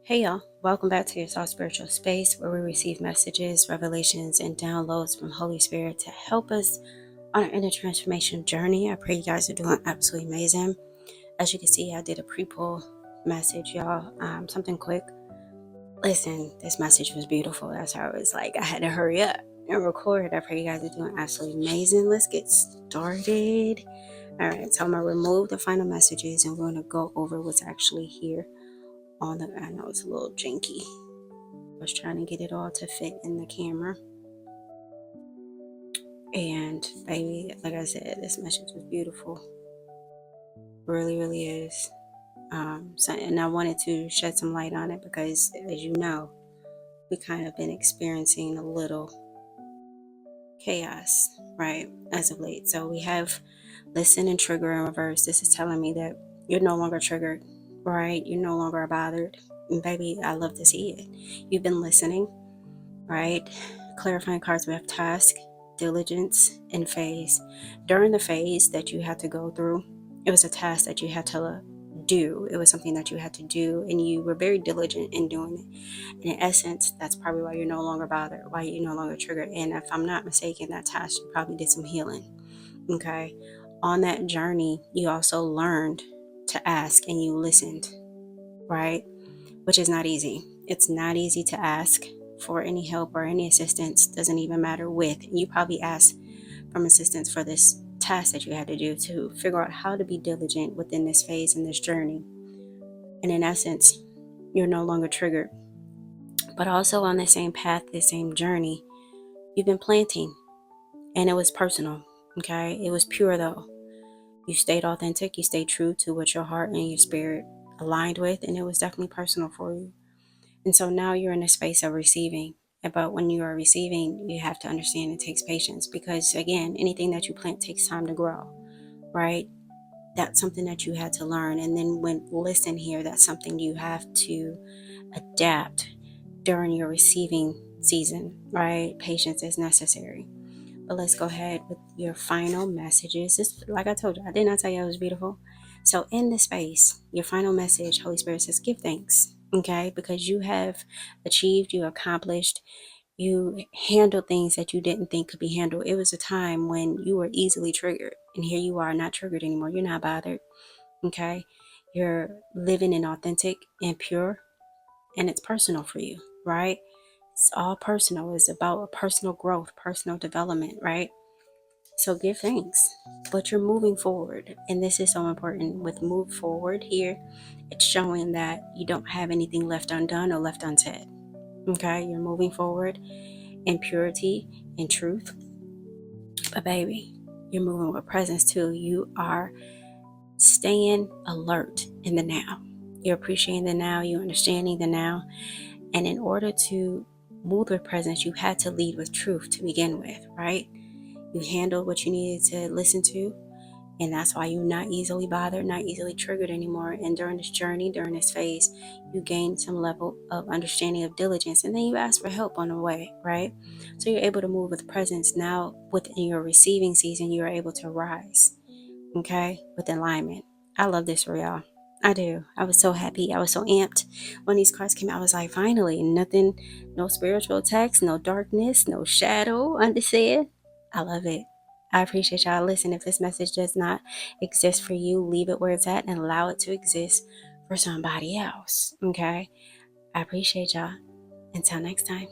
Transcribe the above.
Hey y'all, welcome back to your Soft Spiritual Space where we receive messages, revelations, and downloads from Holy Spirit to help us on our inner transformation journey. I pray you guys are doing absolutely amazing. As you can see, I did a pre-pull message, y'all. Something quick. Listen, this message was beautiful. That's how it was like. I had to hurry up and record. I pray you guys are doing absolutely amazing. Let's get started. All right, so I'm going to remove the final messages and we're going to go over what's actually here on the, I know it's a little janky. I was trying to get it all to fit in the camera. And baby, like I said, this message was beautiful. Really, really is. And I wanted to shed some light on it because, as you know, we kind of been experiencing a little chaos, right, as of late. So we have listen and trigger in reverse. This is telling me that you're no longer triggered, right? You're no longer bothered. And baby, I love to see it. You've been listening, right? Clarifying cards, we have task, diligence, and phase. During the phase that you had to go through, it was a task that you had to do. It was something that you had to do, and you were very diligent in doing it. And in essence, that's probably why you're no longer bothered, why you're no longer triggered. And if I'm not mistaken, that task, you probably did some healing. Okay. On that journey, you also learned to ask and you listened, right? Which is not easy. It's not easy to ask for any help or any assistance, doesn't even matter with. You probably asked from assistance for this task that you had to do to figure out how to be diligent within this phase and this journey. And in essence, you're no longer triggered. But also on the same path, the same journey, you've been planting and it was personal. Okay. It was pure though. You stayed authentic. You stayed true to what your heart and your spirit aligned with. And it was definitely personal for you. And so now you're in a space of receiving. But when you are receiving, you have to understand it takes patience because, again, anything that you plant takes time to grow, right? That's something that you had to learn. And then when listen here, that's something you have to adapt during your receiving season, right? Patience is necessary. But let's go ahead with your final messages. This, like I told you, I did not tell you it was beautiful. So in this space, your final message, Holy Spirit says, give thanks, okay? Because you have achieved, you accomplished, you handled things that you didn't think could be handled. It was a time when you were easily triggered, and here you are not triggered anymore. You're not bothered, okay? You're living in authentic and pure, and it's personal for you, right? It's all personal. It's about a personal growth, personal development, right? So give thanks, but you're moving forward. And this is so important with move forward here. It's showing that you don't have anything left undone or left unsaid. Okay, you're moving forward in purity and truth. But baby, you're moving with presence too. You are staying alert in the now. You're appreciating the now, you're understanding the now. And in order to move with presence, you had to lead with truth to begin with, right? You handled what you needed to listen to, and that's why you're not easily bothered, not easily triggered anymore. And during this journey, during this phase, you gain some level of understanding of diligence, and then you ask for help on the way, right? So you're able to move with presence. Now within your receiving season, you're able to rise, okay, with alignment. I love this for y'all. I do. I was so happy. I was so amped when these cards came out. I was like, finally, nothing, no spiritual attacks, no darkness, no shadow undersaid. I love it. I appreciate y'all. Listen, if this message does not exist for you, leave it where it's at and allow it to exist for somebody else. Okay? I appreciate y'all. Until next time.